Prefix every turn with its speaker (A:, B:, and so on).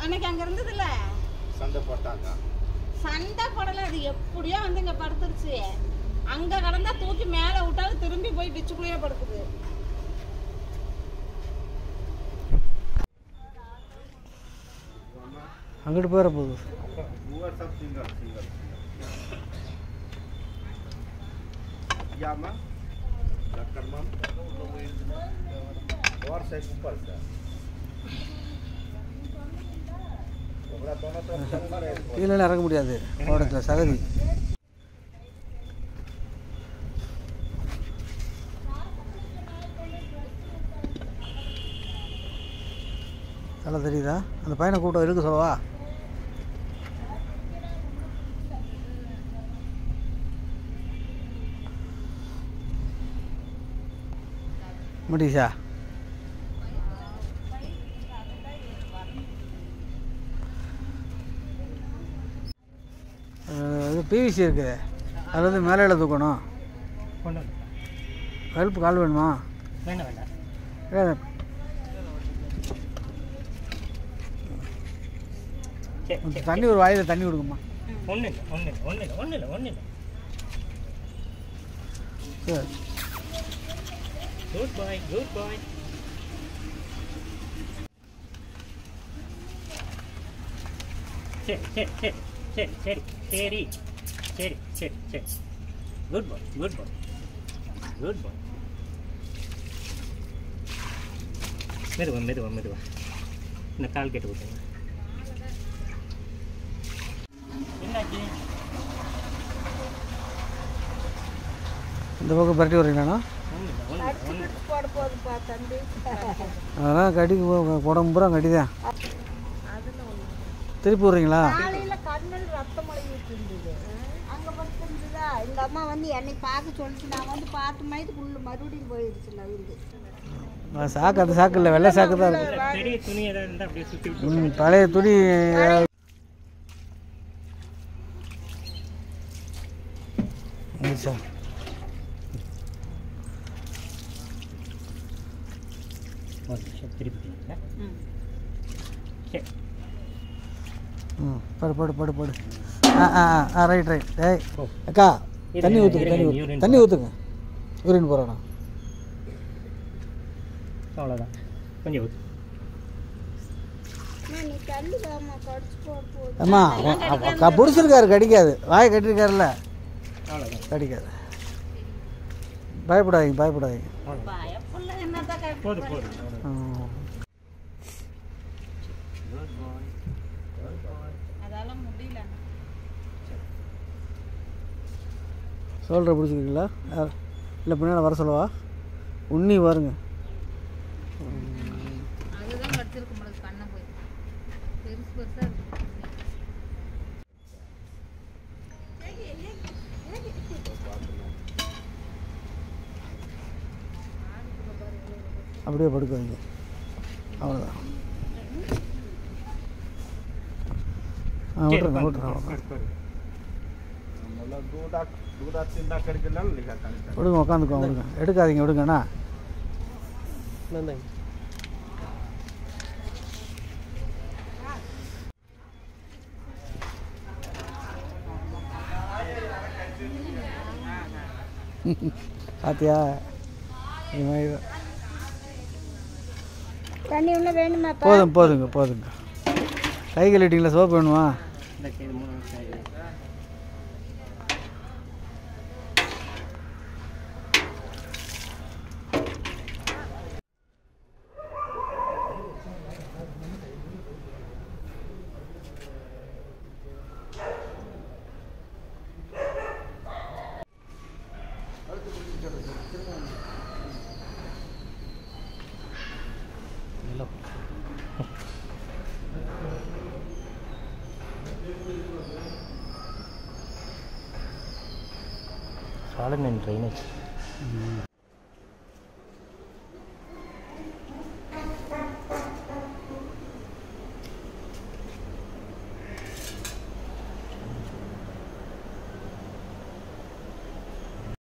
A: அன்னைக்கு அங்க இருந்ததுல
B: சண்டை போட்டாங்க.
A: சண்டை போடல, அது எப்படியோ வந்து இங்க படுத்துருச்சு. அங்க கடந்தா தூக்கி மேல விட்டாலும் திரும்பி போய் டிச்சுக்குள்ளேயே படுக்குது.
C: அங்கிட்டு போயிட போகுது. கீழே இறங்க முடியாது ஓடத்தில் சகதி. நல்லா தெரியுதா? அந்த பையனை கூட்டம் இருக்கு சொல்லவா? முடிச்சா இது பிவிசி இருக்குது, அதில் வந்து மேலே தூக்கணும். ஹெல்ப் கால் வேணுமா? வேண்டாம். தண்ணி ஒரு வாயில் தண்ணி கொடுக்குமா? சரி.
D: Good boy, good boy. Seri. Good boy, good boy. Good boy. மெதுவா. இந்த கால் கேட்டு விட்டுங்க. என்னாச்சு?
C: இந்த பக்கம் பரட்டி வரீங்களாண்ணா? அதெல்லாம் கடிக்கு உடம்பு பூரா கடிதான். திருப்பி விட்றீங்களா?
A: இந்த அம்மா வந்து என்னை பார்க்க சொல்லிட்டு நான் வந்து பார்த்து மயத்துக்குள்ள மறுபடியும் போயிடுச்சுல இருந்து.
C: சாக்கு அந்த சாக்கு இல்லை, வெள்ளை சாக்கு தான் இருக்கு.
D: பெரிய துணி ஏதாவது இருந்தால் அப்படியே சுற்றி
C: பழைய துணி சார். படு. ரைட். ஏய் அக்கா, தண்ணி ஊற்றுங்க. யூரின் போகிறோண்ணா.
D: அவ்வளோதான், கொஞ்சம் ஊற்று.
C: அம்மா பிடிச்சிருக்காரு, கடிக்காது. வாயை கட்டிருக்காருல்ல, கடிக்காது. பயப்படாதீங்க.
D: போதும்.
C: சோல்டரை பிடிச்சிருக்கீங்களா? இல்லை பின்னாடி வர சொல்லவா? உண்ணி பாருங்க. அப்படியே படுக்க வைங்க, அவ்வளோதான். விட்டுறேன். விடுங்க, உட்காந்துக்கோங்க. விடுங்க, எடுக்காதீங்க, விடுங்கண்ணா. பாத்தியா, இது மாதிரி
A: தண்ணி உள்ள வேணுமா?
C: போதுங்க. கை கழுவிட்டீங்களா? சோப்பு வேணுமா?
D: சாலமன் ட்ரைனேஜ்.